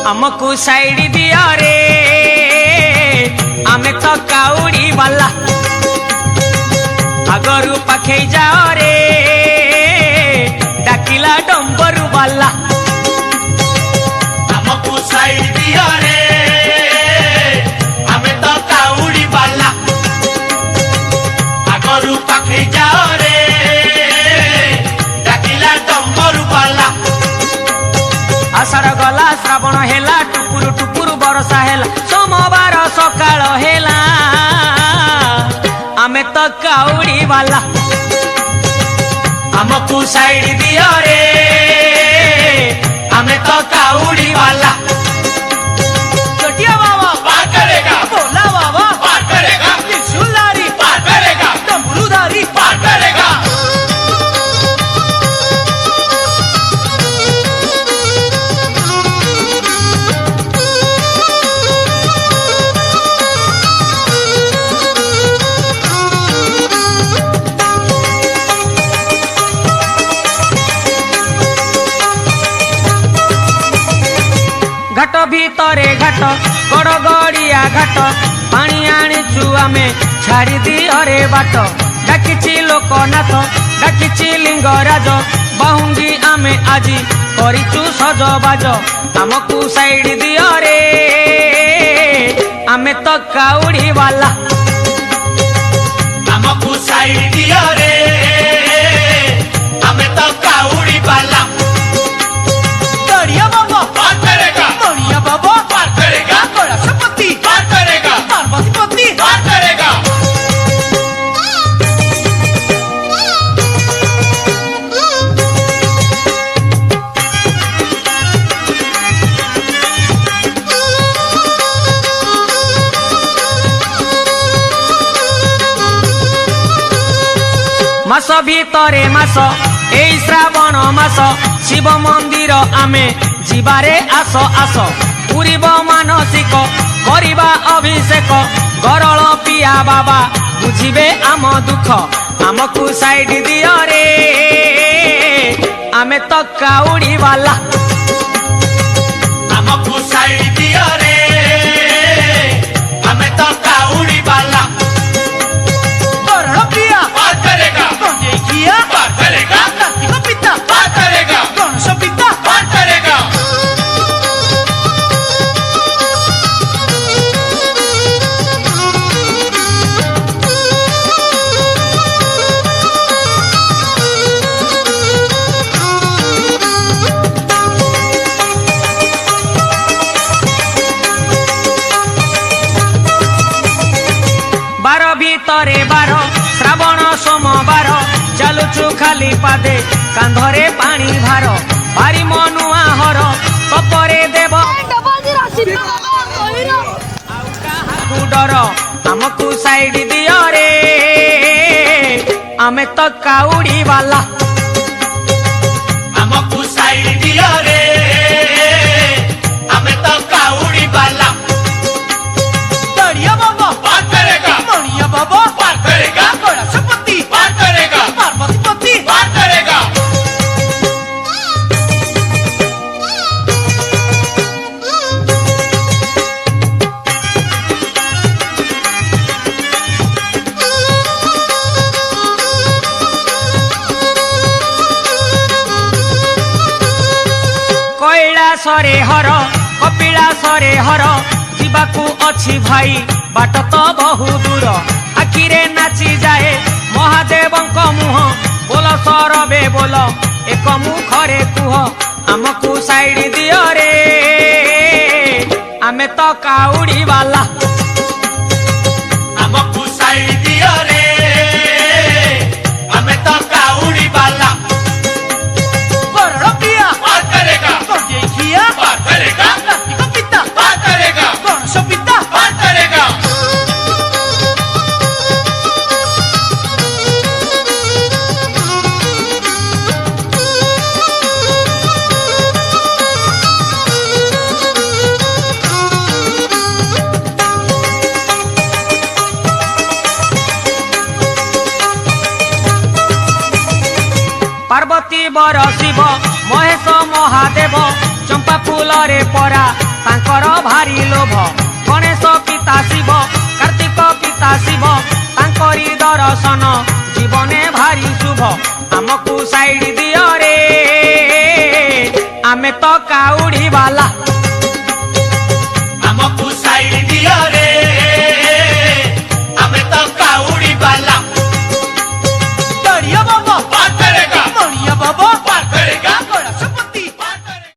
हमको साइड दिया रे आमे तो काउड़ी वाला अगरु पाखे जाओ रे डाकिला डंबरू वाला हमको साइड दिया रे आमे तो काउड़ी वाला अगरु पाखे जाओ रे डाकिला डंबरू वाला आषाढ़ गला श्रावण हेला टुपुरु टुपुरु बरसा हेला सोमवार सकाळ हेला आमे तो काउड़ी वाला हमको साइड दिया रे आमे तो काउड़ी वाला चटिया बाबा पार करेगा भोला बाबा पार करेगा त्रिशूलधारी पार करेगा डमरूधारी पार करेगा घाट भीतरे घाट गड़ गड़िया घाट पानी आनीचु आमे छाड़ी दियो रे बाट डाकिची लोकनाथ डाकिची लिंगराज बाहुंगी आमे आजी करिचु सजबाज हमको साइड दियो रे आमे तो काउड़ी वाला हमको साइड दिया रे आमे तो काउड़ी वाला दरिया बाबा पार करेगा दरिया बाबा पार करेगा कैलाशपति पार करेगा पार्वतीपति पार करेगा मास भीतरे मास एई श्रावण मास शिव मंदिर आमे जीवारे आस आस पूरीब मानसिक करिबा अभिषेक गरल पिया बाबा बुझिबे आम दुख आमको साइड दियो रे आमे तो काउड़ी वाला हमको साइड दिया रे आमे तो काउड़ी वाला गरल पिया पार करेगा गंजेकिया पार करेगा कार्तिक पिता पार करेगा गणेश पिता पार करेगा बार भीतरे बार श्रावण सोमवार चालुचु खाली पादे कांधरे पानी भार भारी मनुआ हर कपरे देव डर हमको साइड दियो रे आमे तो काउड़ी वाला हमको साइड दिया रे आमे तो काउड़ी वाला दरिया बाबा पार करेगा मणिया बाबा पार करेगा कैलाशपति पार करेगा पार्वतीपति पार करेगा कैलासरे हर कपिलासरे हर जीवाकू अछि भाई बाट तो बहु दूर आखिरे नाची जाए महादेवंक मुह बोल सरबे बोल एक मुखरे कुह आमको साइड दियो रे आमे तो काउड़ी वाला हमको साइड दिया रे आमे तो काउड़ी वाला गरल पिया पार करेगा गंजेकिया पार करेगा कार्तिक पिता पार करेगा गणेश पिता पार करेगा पार्वती बर शिव महेश महादेव चंपा फूल रे परा तांकर भारी लोभ गणेश पिता शिव कार्तिक पिता शिव तांकरी दर्शन जीवने भारी शुभ आमको साइड दियो रे आमे तो काउड़ी वाला।